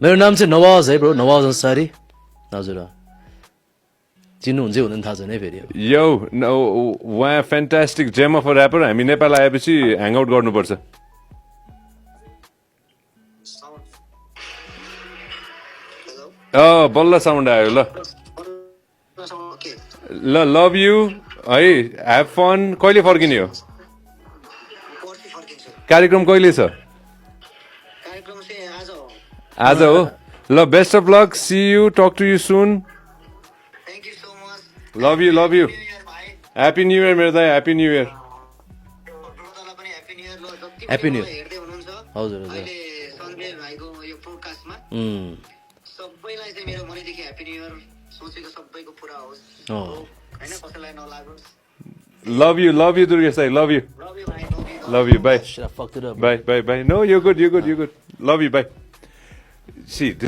मेरो नाम चाहिँ नवाज है ब्रो, नवाज अन्सारी। हजुर चिन्नुहुन्छ हुँदैन थाहा छैन है फेरि। यो उहाँ fantastic gem of a rapper. हामी नेपाल आएपछि ह्याङआउट गर्नुपर्छ। बल्ल साउन्ड आयो ल ल लभ यु है, ह्याभ फन। कहिले फर्किने हो? कार्यक्रम कहिले छ? आज हो। ल best of luck, see you, talk to you सुन। Love you, love you. Happy new year मेरो दाइ, happy new year. Happy new year. हजुर हजुर। सबैलाई चाहिँ मेरो मनैदेखि ह्याप्पी न्यू इयर। सोचेको सबैको पुरा होस् हैन, कसैलाई नलागोस्। लभ यु दुर्गेश दाइ, लभ यु, लभ यु भाइ, love you. Love you, bye Shit, I fucked it up. Bye bye bye. No, you good, you good, you good. Love you, bye. See, this